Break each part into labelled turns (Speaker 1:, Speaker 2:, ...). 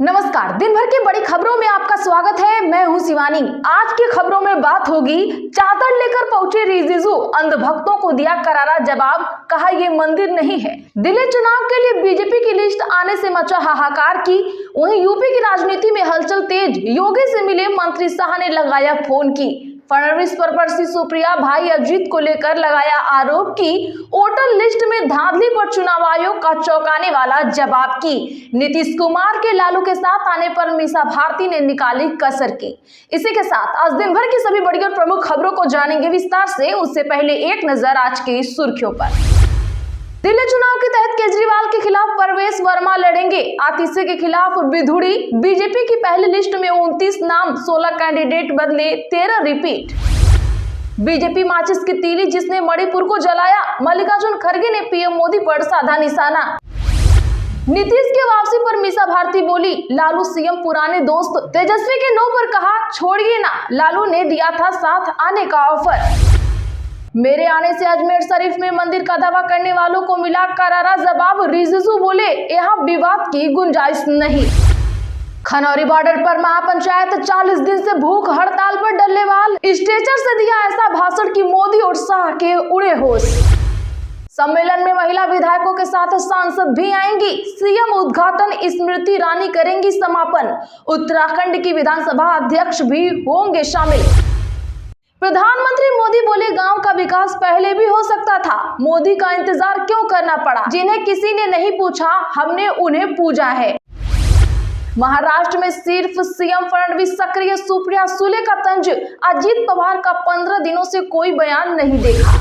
Speaker 1: नमस्कार, दिन भर की बड़ी खबरों में आपका स्वागत है। मैं हूं शिवानी। आज की खबरों में बात होगी, चादर लेकर पहुंचे रिजिजू, अंधभक्तों को दिया करारा जवाब, कहा ये मंदिर नहीं है। दिल्ली चुनाव के लिए बीजेपी की लिस्ट आने से मचा हाहाकार की, वहीं यूपी की राजनीति में हलचल तेज। योगी से मिले मंत्री शाह ने लगाया फोन की, फडणवीस पर बरसी सुप्रिया, भाई अजीत को लेकर लगाया आरोप की वोटर लिस्ट में धांधली पर चुनाव आयोग का चौंकाने वाला जवाब की, नीतीश कुमार के लालू के साथ आने पर मीसा भारती ने निकाली कसर की। इसी के साथ आज दिन भर की सभी बड़ी और प्रमुख खबरों को जानेंगे विस्तार से। उससे पहले एक नजर आज की सुर्खियों पर। दिल्ली चुनाव के तहत केजरीवाल के खिलाफ परवेश वर्मा लड़ेंगे, आतिशी के खिलाफ बिधुड़ी। बीजेपी की पहली लिस्ट में 29 नाम, 16 कैंडिडेट बदले, 13 रिपीट। बीजेपी माचिस की तीली जिसने मणिपुर को जलाया, मल्लिकार्जुन खड़गे ने पीएम मोदी पर साधा निशाना। नीतीश की वापसी पर मीसा भारती बोली, लालू सीएम पुराने दोस्त। तेजस्वी के नो पर कहा छोड़िए ना, लालू ने दिया था साथ आने का ऑफर। मेरे आने से अजमेर शरीफ में मंदिर का दावा करने वालों को मिला करारा जवाब, रिजिजू बोले यहाँ विवाद की गुंजाइश नहीं। खनौरी बॉर्डर पर महापंचायत 40 दिन से भूख हड़ताल पर डल्लेवाल, स्टेचर से दिया ऐसा भाषण कि मोदी और शाह के उड़े होश। सम्मेलन में महिला विधायकों के साथ सांसद भी आएंगी, सीएम उद्घाटन, स्मृति ईरानी करेंगी समापन, उत्तराखंड की विधानसभा अध्यक्ष भी होंगे शामिल। प्रधानमंत्री मोदी बोले गांव का विकास पहले भी हो सकता था, मोदी का इंतजार क्यों करना पड़ा, जिन्हें किसी ने नहीं पूछा हमने उन्हें पूजा है। महाराष्ट्र में सिर्फ सीएम फडणवीस सक्रिय, सुप्रिया सुले का तंज, अजीत पवार का 15 दिनों से कोई बयान नहीं देखा।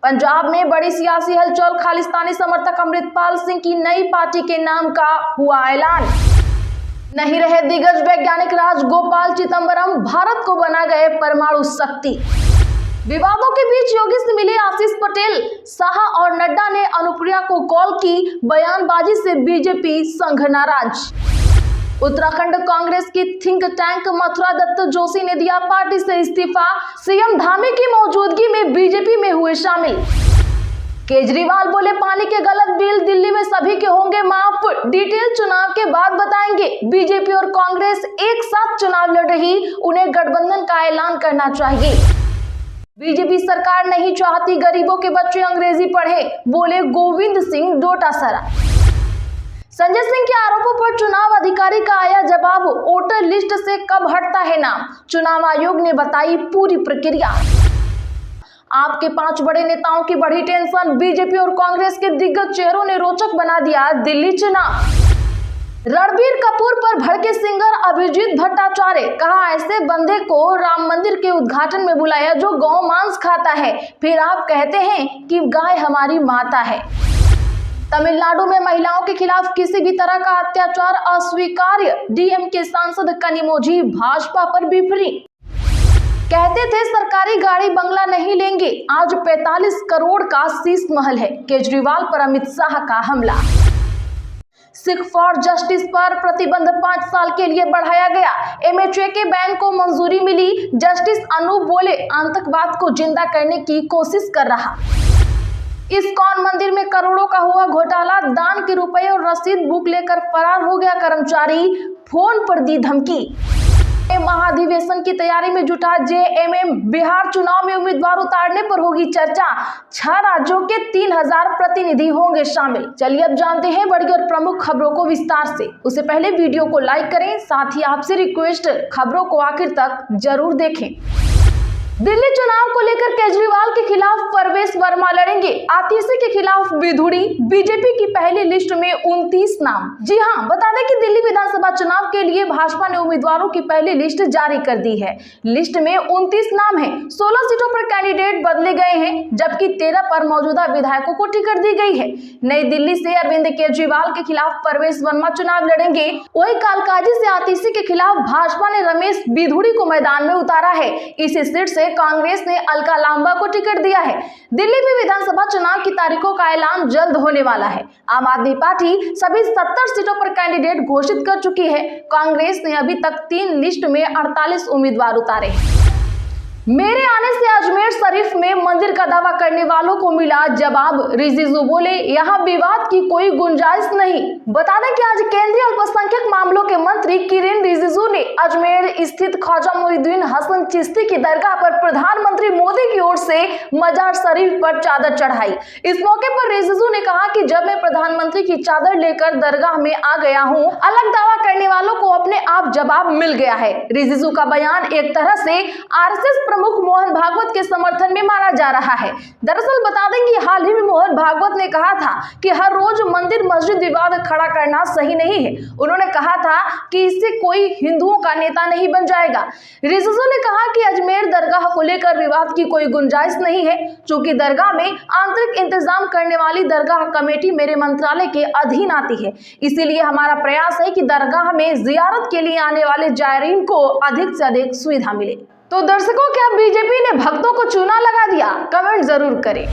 Speaker 1: पंजाब में बड़ी सियासी हलचल, खालिस्तानी समर्थक अमृतपाल सिंह की नई पार्टी के नाम का हुआ ऐलान। नहीं रहे दिग्गज वैज्ञानिक राजगोपाल चिदंबरम, भारत को बना गए परमाणु शक्ति। विवादों के बीच योगी से मिले आशीष पटेल, शाह और नड्डा ने अनुप्रिया को कॉल की, बयानबाजी से बीजेपी संघ नाराज। उत्तराखंड कांग्रेस की थिंक टैंक मथुरा दत्त जोशी ने दिया पार्टी से इस्तीफा, सीएम धामी की मौजूदगी में बीजेपी में हुए शामिल। केजरीवाल बोले पानी के गलत बिल दिल्ली में सभी के होंगे माफ, डिटेल चुनाव के बाद बताएंगे। बीजेपी और कांग्रेस एक साथ चुनाव लड़ रही, उन्हें गठबंधन का ऐलान करना चाहिए। बीजेपी सरकार नहीं चाहती गरीबों के बच्चे अंग्रेजी पढ़े, बोले गोविंद सिंह डोटासरा। संजय सिंह के आरोपों पर चुनाव अधिकारी का आया जवाब, वोटर लिस्ट से कब हटता है नाम, चुनाव आयोग ने बताई पूरी प्रक्रिया। आपके 5 बड़े नेताओं की बढ़ी टेंशन, बीजेपी और कांग्रेस के दिग्गज चेहरों ने रोचक बना दिया दिल्ली चुनाव। रणबीर कपूर पर भड़के सिंगर अभिजीत भट्टाचार्य, कहा ऐसे बंदे को राम मंदिर के उद्घाटन में बुलाया जो गौ मांस खाता है, फिर आप कहते हैं कि गाय हमारी माता है। तमिलनाडु में महिलाओं के खिलाफ किसी भी तरह का अत्याचार अस्वीकार्य, डीएमके सांसद कनिमोझी भाजपा पर बिफरी। कहते थे सरकारी गाड़ी बंगला नहीं लेंगे, आज 45 करोड़ का शीश महल है, केजरीवाल पर अमित शाह का हमला। सिख फॉर जस्टिस पर प्रतिबंध 5 साल के लिए बढ़ाया गया, एमएचए के बैन को मंजूरी मिली। जस्टिस अनूप बोले आतंकवाद को जिंदा करने की कोशिश कर रहा। इस्कॉन मंदिर में करोड़ों का हुआ घोटाला, दान के रुपए और रसीद बुक लेकर फरार हो गया कर्मचारी, फोन पर दी धमकी। महाधिवेशन की तैयारी में जुटा जेएमएम, बिहार चुनाव में उम्मीदवार उतारने पर होगी चर्चा, 6 राज्यों के 3000 प्रतिनिधि होंगे शामिल। चलिए अब जानते हैं बड़ी और प्रमुख खबरों को विस्तार से। उससे पहले वीडियो को लाइक करें, साथ ही आपसे रिक्वेस्ट, खबरों को आखिर तक जरूर देखें। दिल्ली चुनाव को लेकर केजरीवाल के खिलाफ परवेश वर्मा लड़ेंगे, आतिशी के खिलाफ बिधुड़ी। बीजेपी की पहली लिस्ट में 29 नाम। जी हां, बता दें कि दिल्ली विधानसभा चुनाव के लिए भाजपा ने उम्मीदवारों की पहली लिस्ट जारी कर दी है। लिस्ट में 29 नाम है, 16 सीटों पर कैंडिडेट बदले गए हैं, जबकि 13 पर मौजूदा विधायकों को टिकट दी गई है। नई दिल्ली से अरविंद केजरीवाल के खिलाफ परवेश वर्मा चुनाव लड़ेंगे, वही कालकाजी से आतिशी के खिलाफ भाजपा ने रमेश बिधुड़ी को मैदान में उतारा है। इसी सीट से कांग्रेस ने अलका लांबा को टिकट दिया है। दिल्ली में विधानसभा चुनाव की तारीखों का ऐलान जल्द होने वाला है। आम आदमी पार्टी सभी 70 सीटों पर कैंडिडेट घोषित कर चुकी है। कांग्रेस ने अभी तक 3 लिस्ट में 48 उम्मीदवार उतारे हैं। मेरे आने से अजमेर शरीफ में मंदिर का दावा करने वालों को मिला जवाब। रिजिजू बोले यहाँ विवाद की कोई गुंजाइश नहीं। बता दें कि आज केंद्रीय अल्पसंख्यक मामलों ने अजमेर स्थित ख्वाजा मोइनुद्दीन हसन चिश्ती की दरगाह पर प्रधानमंत्री मोदी की ओर से मजार शरीफ पर चादर चढ़ाई। इस मौके पर रिजिजू ने कहा कि जब मैं प्रधानमंत्री की चादर लेकर दरगाह में आ गया हूं, अलग दावा करने वालों को अपने आप जवाब मिल गया है। रिजिजू का बयान एक तरह से आरएसएस प्रमुख मोहन भागवत के समर्थन में माना जा रहा है। दरअसल बता दें कि हाल ही में मोहन भागवत ने कहा था कि हर रोज मंदिर मस्जिद विवाद खड़ा करना सही नहीं है। उन्होंने कहा था कि इससे कोई हिंदुओं का नेता नहीं बन जाएगा। रिजिजू ने कहा कि अजमेर दरगाह को लेकर विवाद की कोई गुंजाइश नहीं है, चूंकि दरगाह में आंतरिक इंतजाम करने वाली दरगाह कमेटी मेरे मंत्रालय के अधीन आती है। इसीलिए हमारा प्रयास है कि दरगाह में जियारत के लिए आने वाले जायरीन को अधिक से अधिक सुविधा मिले। तो दर्शकों, क्या बीजेपी ने भक्तों को चूना लगा दिया? कमेंट जरूर करें।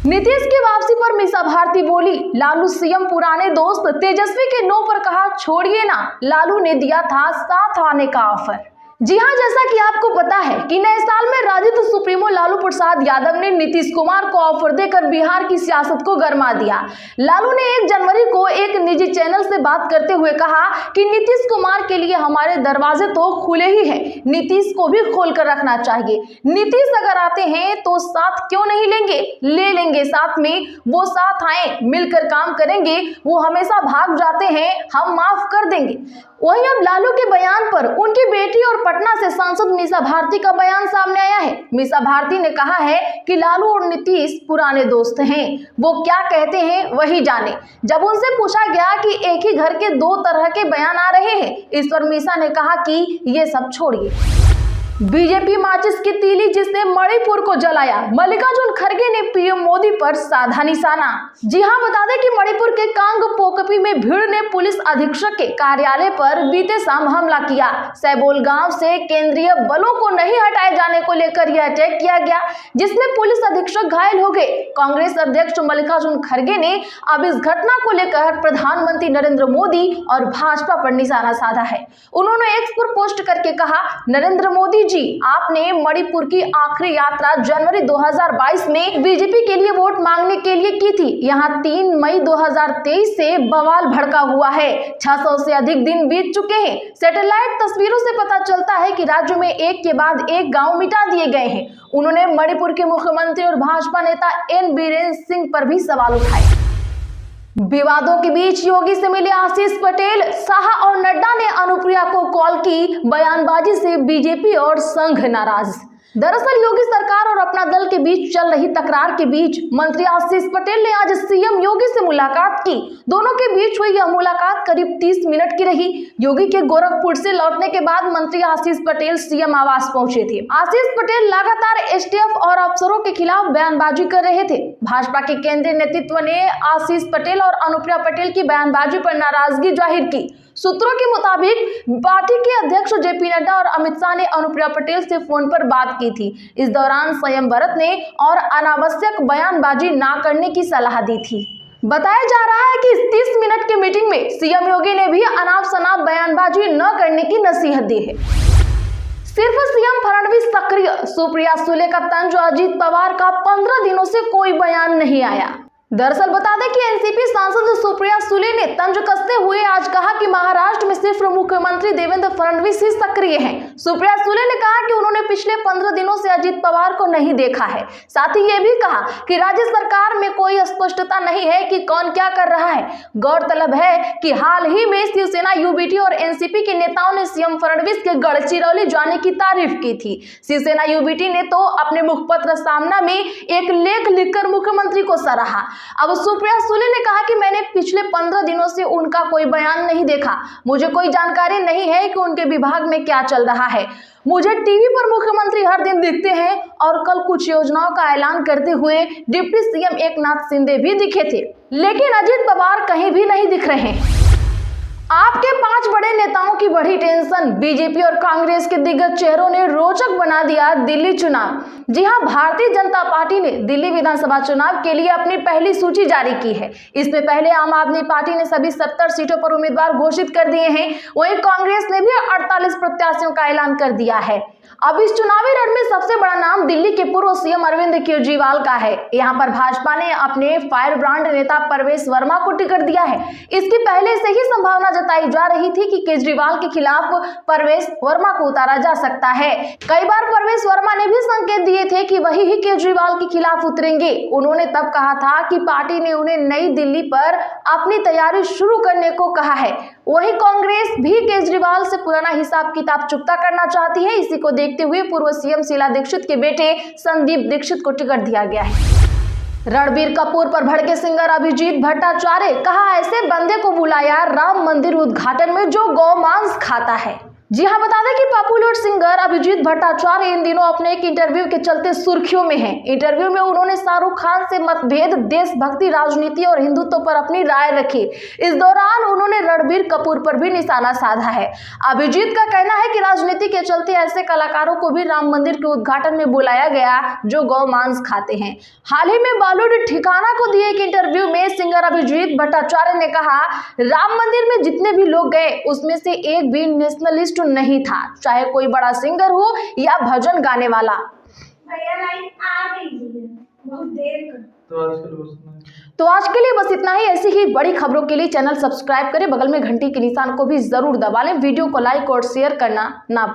Speaker 1: नीतीश की वापसी पर मीसा भारती बोली, लालू सीएम पुराने दोस्त तेजस्वी के नो पर कहा छोड़िए ना, लालू ने दिया था साथ आने का ऑफर। जी हां, जैसा कि आपको पता है कि नए साल में राजद सुप्रीमो लालू प्रसाद यादव ने नीतीश कुमार को ऑफर देकर बिहार की सियासत को गरमा दिया। लालू ने 1 जनवरी को एक निजी चैनल से बात करते हुए कहा कि नीतीश कुमार के लिए हमारे दरवाजे तो खुले ही हैं, नीतीश को भी खोल कर रखना चाहिए। नीतीश अगर आते हैं तो साथ क्यों नहीं लेंगे, ले लेंगे साथ में, वो साथ आए, मिलकर काम करेंगे, वो हमेशा भाग जाते हैं, हम माफ कर देंगे। वहीं अब लालू के बयान पर उनकी बेटी और पटना से सांसद मीसा भारती का बयान सामने आया है। मीसा भारती ने कहा है कि लालू और नीतीश पुराने दोस्त हैं, वो क्या कहते हैं वही जाने। जब उनसे पूछा गया कि एक ही घर के 2 तरह के बयान आ रहे हैं, इस पर मीसा ने कहा कि ये सब छोड़िए। बीजेपी माचिस की तीली जिसने मणिपुर को जलाया, मल्लिकार्जुन खड़गे ने पीएम मोदी पर साधा निशाना। जी हां, बता दें कि मणिपुर के कांग पोकपी में भीड़ ने पुलिस अधीक्षक के कार्यालय पर बीते शाम हमला किया। सैबोल गांव से केंद्रीय बलों को नहीं हटाए जाने को लेकर यह अटैक किया गया, जिसमें पुलिस अधीक्षक घायल हो गए। कांग्रेस अध्यक्ष मल्लिकार्जुन खड़गे ने अब इस घटना को लेकर प्रधानमंत्री नरेंद्र मोदी और भाजपा पर निशाना साधा है। उन्होंने एक्स पर पोस्ट करके कहा, नरेंद्र मोदी जी, आपने मणिपुर की आखिरी यात्रा जनवरी 2022 में बीजेपी के लिए वोट मांगने के लिए की थी। यहां 3 मई 2023 से बवाल भड़का हुआ है। 600 से अधिक दिन बीत चुके हैं। सैटेलाइट तस्वीरों से पता चलता है कि राज्य में एक के बाद एक गांव मिटा दिए गए हैं। उन्होंने मणिपुर के मुख्यमंत्री और भाजपा नेता एन बीरेन सिंह पर भी सवाल उठाए। विवादों के बीच योगी से मिले आशीष पटेल, शाह और नड्डा ने अनुप्रिया को कॉल की, बयानबाजी से बीजेपी और संघ नाराज। दरअसल योगी सरकार और अपना दल के बीच चल रही तकरार के बीच मंत्री आशीष पटेल ने आज सीएम योगी से मुलाकात की। दोनों के बीच हुई यह मुलाकात करीब 30 मिनट की रही। योगी के गोरखपुर से लौटने के बाद मंत्री आशीष पटेल सीएम आवास पहुंचे थे। आशीष पटेल लगातार एसटीएफ और अफसरों के खिलाफ बयानबाजी कर रहे थे। भाजपा के केंद्रीय नेतृत्व ने आशीष पटेल और अनुप्रिया पटेल की बयानबाजी पर नाराजगी जाहिर की। सूत्रों के मुताबिक पार्टी के अध्यक्ष जेपी नड्डा और अमित शाह ने अनुप्रिया पटेल से फोन पर बात की थी। इस दौरान संयम बरतने और अनावश्यक बयानबाजी न करने की सलाह दी थी। बताया जा रहा है कि इस 30 मिनट की मीटिंग में सीएम योगी ने भी अनाप शनाप बयानबाजी न करने की नसीहत दी है। सिर्फ सीएम फडणवीस सक्रिय, सुप्रिया सुले का तंज, अजीत पवार का 15 दिनों से कोई बयान नहीं आया। दरअसल बता दें कि एनसीपी सांसद सुप्रिया सुले ने तंज कसते हुए आज कहा कि महाराष्ट्र में सिर्फ मुख्यमंत्री देवेंद्र फडणवीस ही सक्रिय हैं। सुप्रिया सुले ने कहा कि उन्होंने पिछले 15 दिनों से अजीत पवार को नहीं देखा है। साथ ही ये भी कहा कि राज्य सरकार में कोई स्पष्टता नहीं है कि कौन क्या कर रहा है। गौरतलब है कि हाल ही में शिवसेना, यूबीटी और एनसीपी के नेताओं ने सीएम फडणवीस के गढ़चिरौली जाने की तारीफ की थी। शिवसेना यूबीटी ने तो अपने मुखपत्र सामना में एक लेख लिखकर मुख्यमंत्री को सराहा। अब सुप्रिया सुले ने कहा कि मैंने पिछले 15 दिनों से उनका कोई बयान नहीं देखा, मुझे कोई जानकारी नहीं है कि उनके विभाग में क्या चल रहा है। मुझे टीवी पर मुख्यमंत्री हर दिन दिखते हैं और कल कुछ योजनाओं का ऐलान करते हुए डिप्टी सीएम एकनाथ शिंदे भी दिखे थे, लेकिन अजीत पवार कहीं भी नहीं दिख रहे हैं। आपके 5 बड़े नेताओं की बढ़ी टेंशन, बीजेपी और कांग्रेस के दिग्गज चेहरों ने रोचक बना दिया दिल्ली चुनाव। जी हां, भारतीय जनता पार्टी ने दिल्ली विधानसभा चुनाव के लिए अपनी पहली सूची जारी की है। इसमें पहले आम आदमी पार्टी ने सभी 70 सीटों पर उम्मीदवार घोषित कर दिए हैं। वहीं कांग्रेस ने भी 48 प्रत्याशियों का ऐलान कर दिया है। अब इस चुनावी रण में सबसे बड़ा नाम दिल्ली के पूर्व सीएम अरविंद केजरीवाल का है। यहाँ पर भाजपा ने अपने फायर ब्रांड नेता परवेश वर्मा को टिकट दिया है। इसकी पहले से ही संभावना जताई जा रही थी कि केजरीवाल के खिलाफ परवेश वर्मा को उतारा जा सकता है। कई बार परवेश वर्मा ने भी संकेत दिए थे कि वही ही केजरीवाल के खिलाफ उतरेंगे। उन्होंने तब कहा था कि पार्टी ने उन्हें नई दिल्ली पर अपनी तैयारी शुरू करने को कहा है। वहीं कांग्रेस भी केजरीवाल से पुराना हिसाब किताब चुकता करना चाहती है। इसी को देखते हुए पूर्व सीएम शीला दीक्षित के बेटे संदीप दीक्षित को टिकट दिया गया है। रणबीर कपूर पर भड़के सिंगर अभिजीत भट्टाचार्य, कहा ऐसे बंदे को बुलाया राम मंदिर उद्घाटन में जो गौमांस खाता है। जी हां, बता दें कि पॉपुलर सिंगर अभिजीत भट्टाचार्य इन दिनों अपने एक इंटरव्यू के चलते सुर्खियों में हैं। इंटरव्यू में उन्होंने शाहरुख खान से मतभेद, देशभक्ति, राजनीति और हिंदुत्व पर अपनी राय रखी। इस दौरान उन्होंने रणबीर कपूर पर भी निशाना साधा है। अभिजीत का कहना है कि राजनीति के चलते ऐसे कलाकारों को भी राम मंदिर के उद्घाटन में बुलाया गया जो गौमांस खाते हैं। हाल ही में बॉलीवुड ठिकाना को दिए एक इंटरव्यू में सिंगर अभिजीत भट्टाचार्य ने कहा, राम मंदिर में जितने भी लोग गए उसमें से एक भी नेशनलिस्ट नहीं था, चाहे कोई बड़ा सिंगर हो या भजन गाने वाला।
Speaker 2: भैया लाइन आ गई है, बहुत देर कर।
Speaker 1: तो आज के लिए बस इतना ही। ऐसी ही बड़ी खबरों के लिए चैनल सब्सक्राइब करें, बगल में घंटी के निशान को भी जरूर दबा लें। वीडियो को लाइक और शेयर करना ना